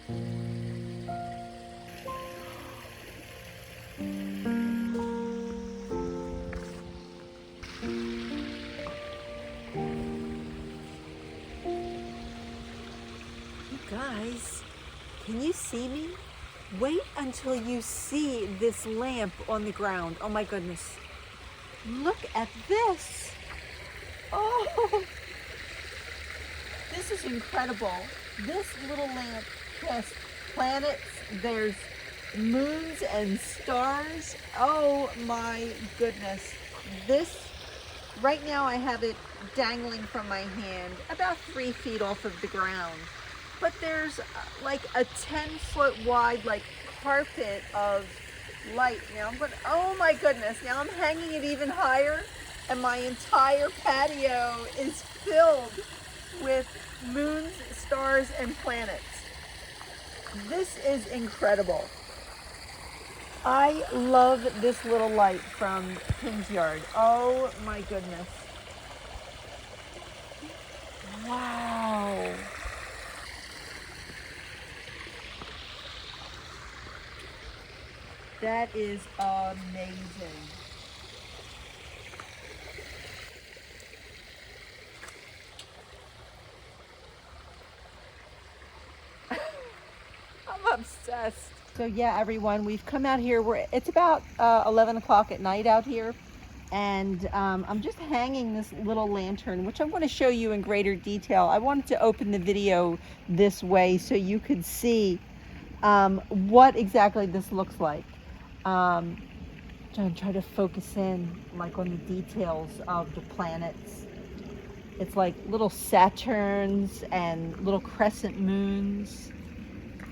Guys, can you see me? Wait until you see this lamp on the ground. Oh my goodness. Look at this. Oh, this is incredible. This little lamp casts planets. There's moons and stars. Oh my goodness. This, right now I have it dangling from my hand about 3 feet off of the ground. But there's like a 10-foot wide like carpet of light. Now I'm going, oh my goodness, now I'm hanging it even higher and my entire patio is filled with moons, stars, and planets. This is incredible. I love this little light from Kingsyard. Oh my goodness. Wow. That is amazing. I'm obsessed. So yeah, everyone, we've come out here. It's about 11 o'clock at night out here. And I'm just hanging this little lantern, which I'm going to show you in greater detail. I wanted to open the video this way so you could see what exactly this looks like. Try to focus in like on the details of the planets. It's like little Saturns and little crescent moons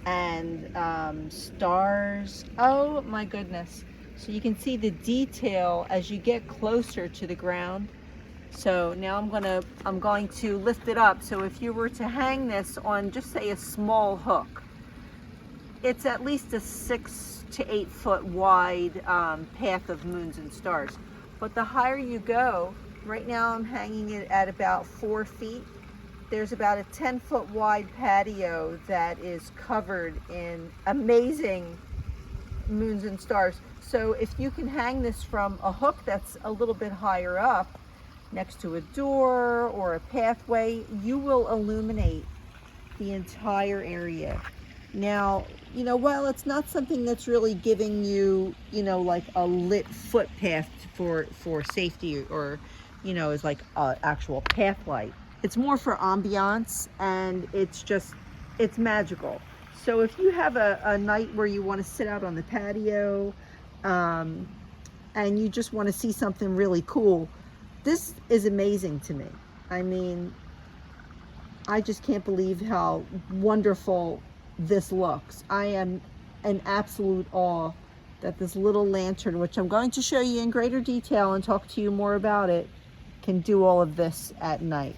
and stars. Oh my goodness. So you can see the detail as you get closer to the ground. So now I'm going to lift it up. So if you were to hang this on just say a small hook, it's at least a 6 to 8 foot wide path of moons and stars. But the higher you go, right now I'm hanging it at about 4 feet. There's about a 10-foot wide patio that is covered in amazing moons and stars. So if you can hang this from a hook that's a little bit higher up, next to a door or a pathway, you will illuminate the entire area. Now, you know, while it's not something that's really giving you, you know, like a lit footpath for safety or, you know, is like an actual path light. It's more for ambiance, and it's magical. So if you have a night where you want to sit out on the patio and you just want to see something really cool, this is amazing to me. I mean, I just can't believe how wonderful this looks. I am in absolute awe that this little lantern, which I'm going to show you in greater detail and talk to you more about it, can do all of this at night.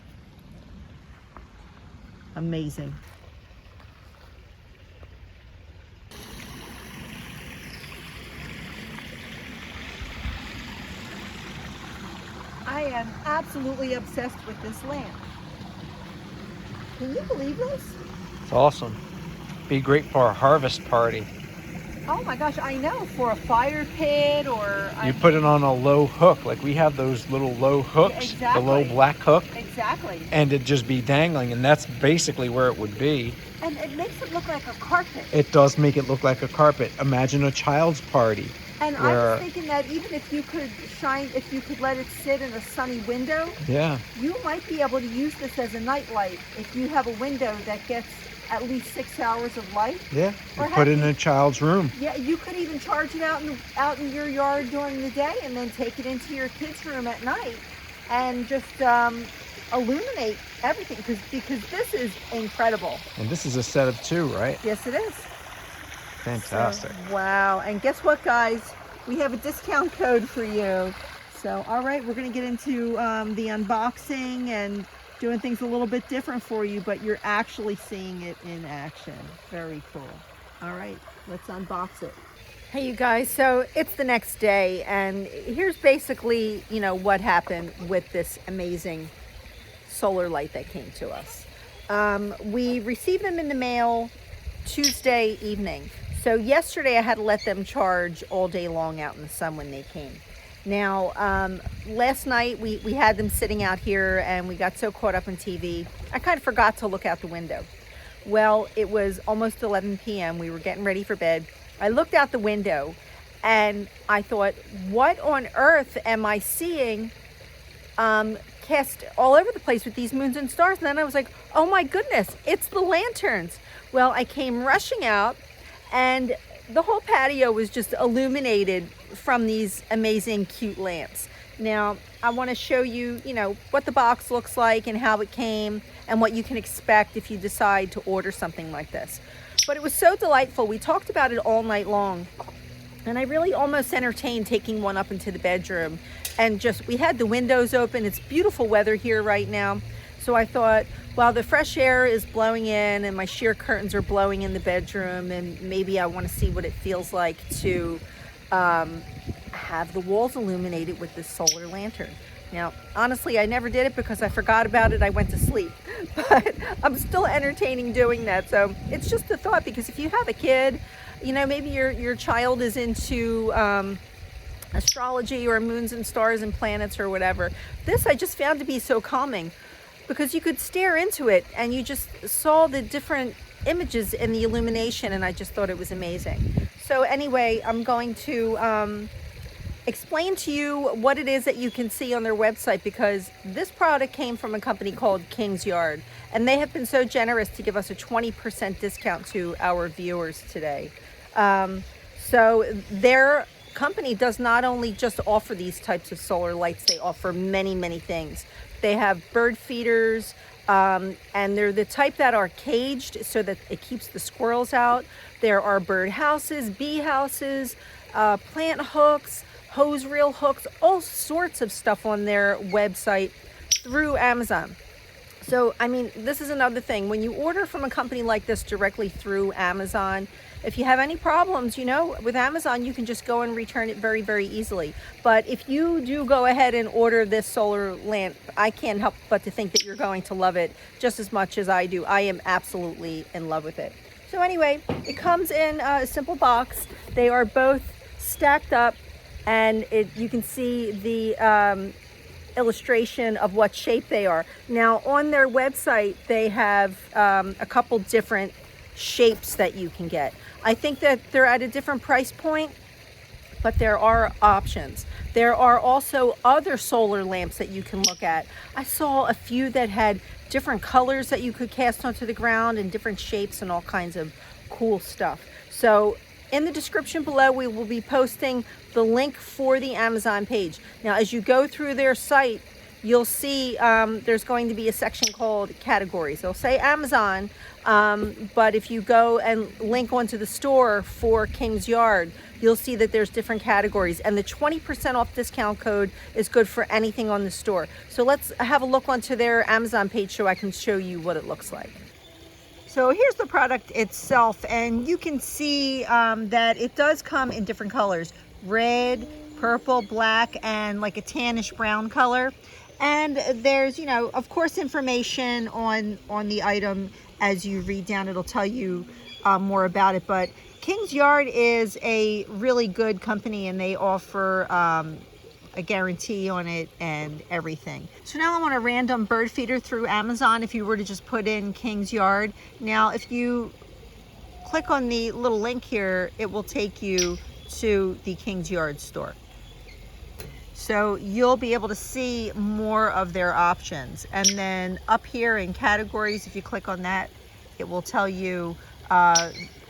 Amazing. I am absolutely obsessed with this lamp. Can you believe this? It's awesome. Be great for a harvest party. Oh my gosh, I know, for a fire pit or... You put it on a low hook, like we have those little low hooks, exactly. The low black hook. Exactly. And it'd just be dangling, and that's basically where it would be. And it makes it look like a carpet. It does make it look like a carpet. Imagine a child's party. And I was thinking that even if you could let it sit in a sunny window, yeah, you might be able to use this as a night light if you have a window that gets at least 6 hours of light. Yeah, or put it in a child's room. Yeah, you could even charge it out in your yard during the day and then take it into your kids' room at night and just illuminate everything because this is incredible. And this is a set of 2, right? Yes, it is. Fantastic. So, wow. And guess what, guys? We have a discount code for you. So, all right, we're going to get into the unboxing and doing things a little bit different for you, but you're actually seeing it in action. Very cool. All right, let's unbox it. Hey, you guys. So it's the next day, and here's basically, you know, what happened with this amazing solar light that came to us. We received them in the mail Tuesday evening. So yesterday I had to let them charge all day long out in the sun when they came. Now, last night we had them sitting out here and we got so caught up in TV, I kind of forgot to look out the window. Well, it was almost 11 p.m. We were getting ready for bed. I looked out the window and I thought, what on earth am I seeing cast all over the place with these moons and stars? And then I was like, oh my goodness, it's the lanterns. Well, I came rushing out and the whole patio was just illuminated from these amazing, cute lamps. Now, I want to show you, what the box looks like and how it came and what you can expect if you decide to order something like this. But it was so delightful. We talked about it all night long. And I really almost entertained taking one up into the bedroom. And we had the windows open. It's beautiful weather here right now. So I thought, while the fresh air is blowing in and my sheer curtains are blowing in the bedroom, and maybe I want to see what it feels like to have the walls illuminated with this solar lantern. Now, honestly, I never did it because I forgot about it. I went to sleep, but I'm still entertaining doing that. So it's just a thought, because if you have a kid, maybe your child is into astrology or moons and stars and planets or whatever. This I just found to be so calming, because you could stare into it and you just saw the different images in the illumination, and I just thought it was amazing. So anyway, I'm going to explain to you what it is that you can see on their website, because this product came from a company called Kingsyard, and they have been so generous to give us a 20% discount to our viewers today. So their company does not only just offer these types of solar lights, they offer many, many things. They have bird feeders, and they're the type that are caged so that it keeps the squirrels out. There are bird houses, bee houses, plant hooks, hose reel hooks, all sorts of stuff on their website through Amazon. So, this is another thing. When you order from a company like this directly through Amazon, if you have any problems, with Amazon, you can just go and return it very, very easily. But if you do go ahead and order this solar lamp, I can't help but to think that you're going to love it just as much as I do. I am absolutely in love with it. So anyway, it comes in a simple box. They are both stacked up, and you can see the illustration of what shape they are. Now, on their website, they have a couple different shapes that you can get. I think that they're at a different price point, but there are options. There are also other solar lamps that you can look at. I saw a few that had different colors that you could cast onto the ground, and different shapes and all kinds of cool stuff. So in the description below, we will be posting the link for the Amazon page. Now, as you go through their site, you'll see there's going to be a section called categories. It'll say Amazon, but if you go and link onto the store for Kingsyard, you'll see that there's different categories, and the 20% off discount code is good for anything on the store. So let's have a look onto their Amazon page so I can show you what it looks like. So here's the product itself, and you can see that it does come in different colors: red, purple, black, and like a tannish brown color. And there's, of course, information on the item. As you read down, it'll tell you more about it. But Kingsyard is a really good company, and they offer a guarantee on it and everything. So now I'm on a random bird feeder through Amazon. If you were to just put in Kingsyard, now if you click on the little link here, it will take you to the Kingsyard store. So you'll be able to see more of their options. And then up here in categories, if you click on that, it will tell you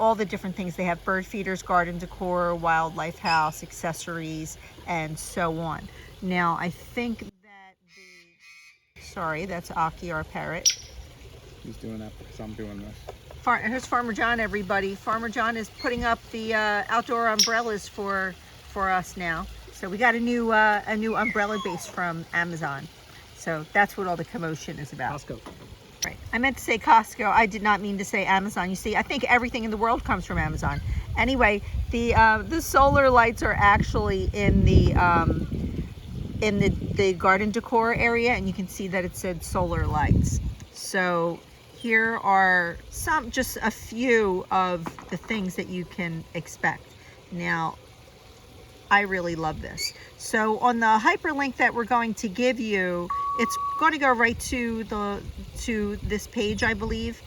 all the different things they have: bird feeders, garden decor, wildlife house, accessories, and so on. Now, I think that sorry, that's Aki, our parrot. He's doing that because I'm doing this. Here's Farmer John, everybody. Farmer John is putting up the outdoor umbrellas for us now. So we got a new umbrella base from Amazon. So that's what all the commotion is about. Costco. Right. I meant to say Costco. I did not mean to say Amazon. You see, I think everything in the world comes from Amazon. Anyway, the solar lights are actually in the garden decor area, and you can see that it said solar lights. So here are just a few of the things that you can expect. Now, I really love this. So on the hyperlink that we're going to give you, it's going to go right to this page, I believe.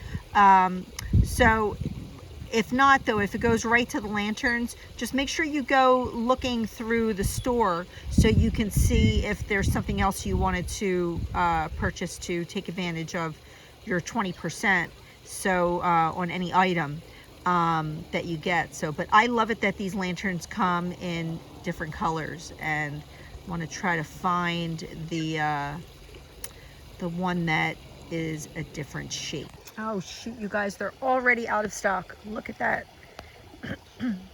So if not, though, if it goes right to the lanterns, just make sure you go looking through the store so you can see if there's something else you wanted to purchase to take advantage of your 20% so on any item that you get. So, but I love it that these lanterns come in different colors, and I want to try to find the one that is a different shape. Oh shoot, you guys, they're already out of stock. Look at that.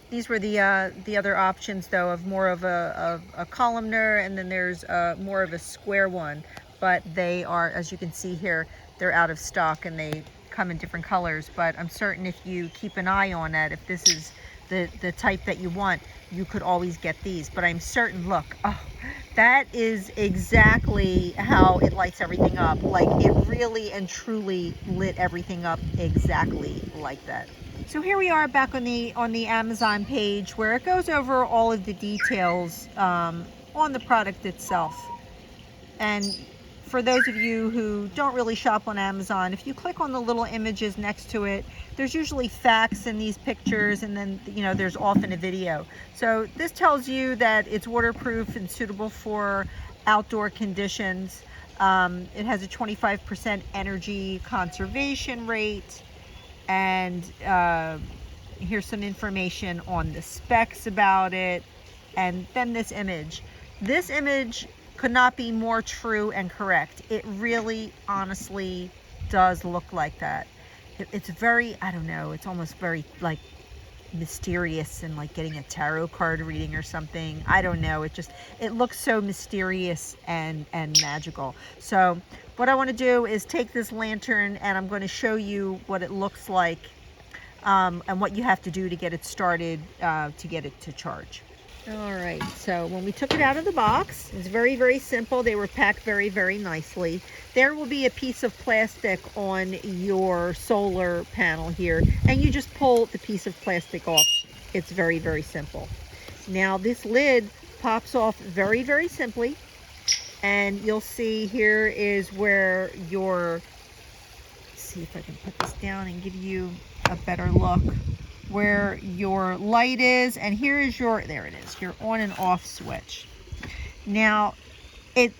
These were the other options, though, of more of a columnar, and then there's more of a square one. But they are, as you can see here, they're out of stock, and they come in different colors. But I'm certain if you keep an eye on that, if this is the type that you want, you could always get these. But I'm certain, look, oh, that is exactly how it lights everything up. Like, it really and truly lit everything up exactly like that. So here we are back on the Amazon page, where it goes over all of the details on the product itself. And for those of you who don't really shop on Amazon, if you click on the little images next to it, there's usually facts in these pictures, and then, you know, there's often a video. So this tells you that it's waterproof and suitable for outdoor conditions. It has a 25% energy conservation rate, and here's some information on the specs about it. And then this image. This image could not be more true and correct. It really, honestly does look like that. It's very, I don't know, it's almost very like mysterious, and like getting a tarot card reading or something. I don't know. It looks so mysterious and magical. So what I want to do is take this lantern, and I'm going to show you what it looks like and what you have to do to get it started, to get it to charge. All right, so when we took it out of the box, it's very, very simple. They were packed very, very nicely. There will be a piece of plastic on your solar panel here, and you just pull the piece of plastic off. It's very, very simple. Now this lid pops off very, very simply, and you'll see here is where your, let's see if I can put this down and give you a better look, where your light is, and here is your, there it is, your on and off switch. Now it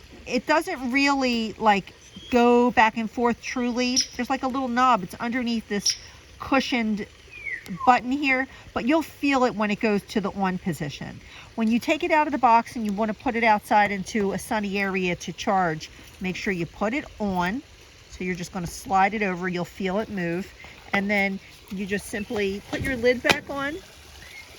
doesn't really like go back and forth truly. There's like a little knob. It's underneath this cushioned button here, but you'll feel it when it goes to the on position. When you take it out of the box and you want to put it outside into a sunny area to charge, make sure you put it on. So you're just going to slide it over, you'll feel it move, and then you just simply put your lid back on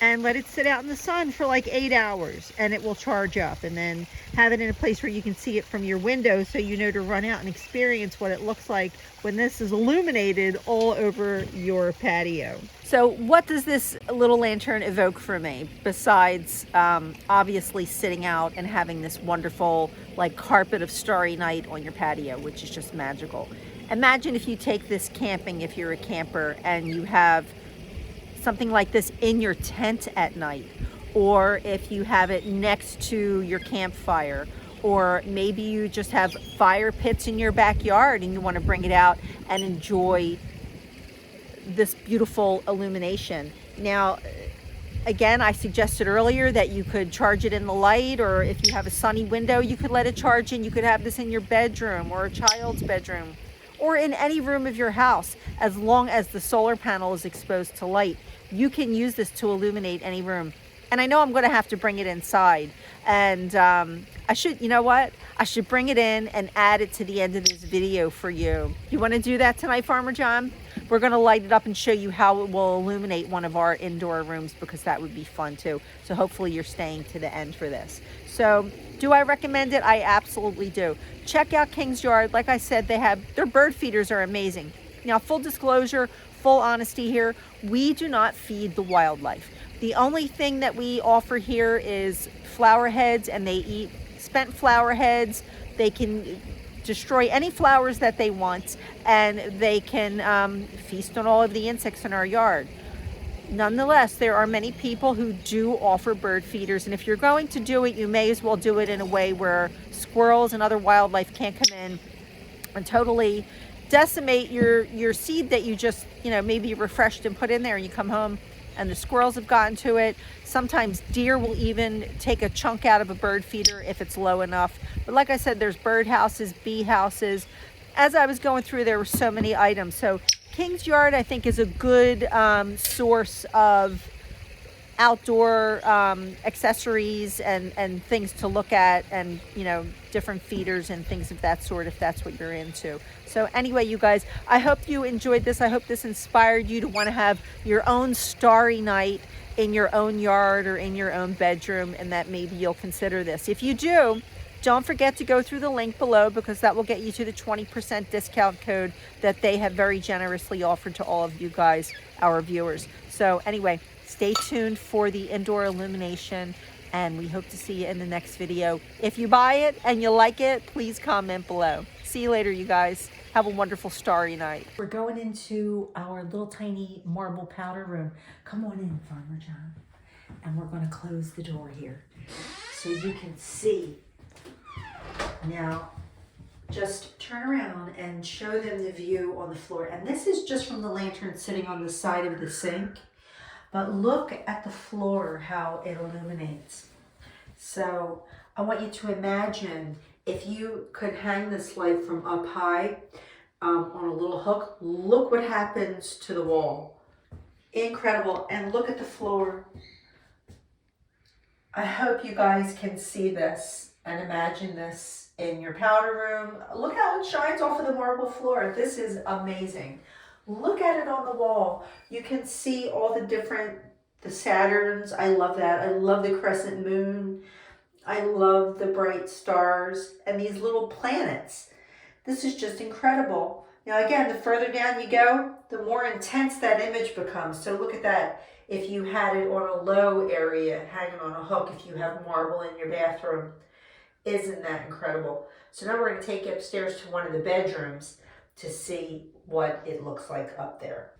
and let it sit out in the sun for like 8 hours, and it will charge up. And then have it in a place where you can see it from your window, so you know to run out and experience what it looks like when this is illuminated all over your patio. So what does this little lantern evoke for me, besides obviously sitting out and having this wonderful like carpet of starry night on your patio, which is just magical. Imagine if you take this camping, if you're a camper, and you have something like this in your tent at night, or if you have it next to your campfire, or maybe you just have fire pits in your backyard and you want to bring it out and enjoy this beautiful illumination. Now, again, I suggested earlier that you could charge it in the light, or if you have a sunny window, you could let it charge in. You could have this in your bedroom or a child's bedroom, or in any room of your house. As long as the solar panel is exposed to light, you can use this to illuminate any room. And I know I'm going to have to bring it inside, and I should, you know what? I should bring it in and add it to the end of this video for you. You want to do that tonight, Farmer John? We're going to light it up and show you how it will illuminate one of our indoor rooms, because that would be fun too. So hopefully you're staying to the end for this. So do I recommend it? I absolutely do. Check out Kingsyard. Like I said, their bird feeders are amazing. Now, full disclosure, full honesty here, we do not feed the wildlife. The only thing that we offer here is flower heads, and they eat spent flower heads. They can destroy any flowers that they want, and they can feast on all of the insects in our yard. Nonetheless, there are many people who do offer bird feeders, and if you're going to do it, you may as well do it in a way where squirrels and other wildlife can't come in and totally decimate your seed that you just, maybe refreshed and put in there, and you come home and the squirrels have gotten to it. Sometimes deer will even take a chunk out of a bird feeder if it's low enough. But like I said, there's bird houses, bee houses. As I was going through, there were so many items. So Kingsyard, I think, is a good source of outdoor accessories and things to look at, and different feeders and things of that sort, if that's what you're into. So anyway, you guys, I hope you enjoyed this. I hope this inspired you to want to have your own starry night in your own yard or in your own bedroom, and that maybe you'll consider this. If you do, don't forget to go through the link below, because that will get you to the 20% discount code that they have very generously offered to all of you guys, our viewers. So anyway, stay tuned for the indoor illumination, and we hope to see you in the next video. If you buy it and you like it, please comment below. See you later, you guys. Have a wonderful starry night. We're going into our little tiny marble powder room. Come on in, Farmer John. And we're going to close the door here so you can see. Now, just turn around and show them the view on the floor. And this is just from the lantern sitting on the side of the sink. But look at the floor, how it illuminates. So I want you to imagine if you could hang this light from up high on a little hook. Look what happens to the wall. Incredible. And look at the floor. I hope you guys can see this and imagine this in your powder room. Look how it shines off of the marble floor. This is amazing. Look at it on the wall. You can see all the Saturns. I love that. I love the crescent moon. I love the bright stars and these little planets. This is just incredible. Now again, the further down you go, the more intense that image becomes. So look at that. If you had it on a low area, hanging on a hook, if you have marble in your bathroom, isn't that incredible? So now we're going to take you upstairs to one of the bedrooms to see what it looks like up there.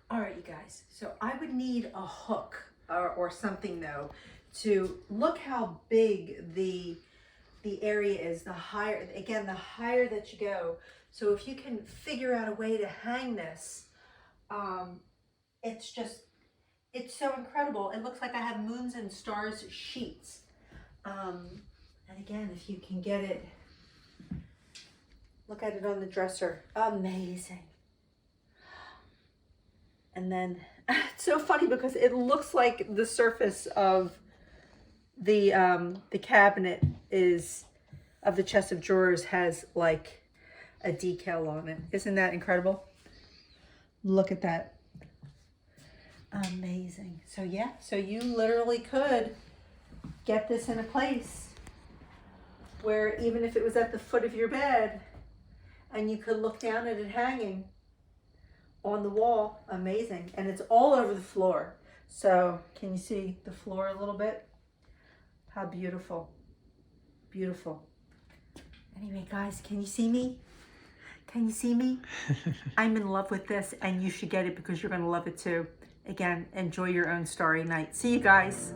All right, you guys, so I would need a hook or something though to look how big the area is. The higher, again, the higher that you go. So if you can figure out a way to hang this, it's so incredible. It looks like I have moons and stars sheets. And again, if you can get it, look at it on the dresser. Amazing. And then it's so funny because it looks like the surface of the cabinet of the chest of drawers has like a decal on it. Isn't that incredible? Look at that. Amazing. So yeah, so you literally could get this in a place where even if it was at the foot of your bed and you could look down at it hanging on the wall. Amazing. And it's all over the floor. So can you see the floor a little bit? How beautiful. Beautiful. Anyway, guys, can you see me? Can you see me? I'm in love with this, and you should get it because you're going to love it too. Again, enjoy your own starry night. See you guys.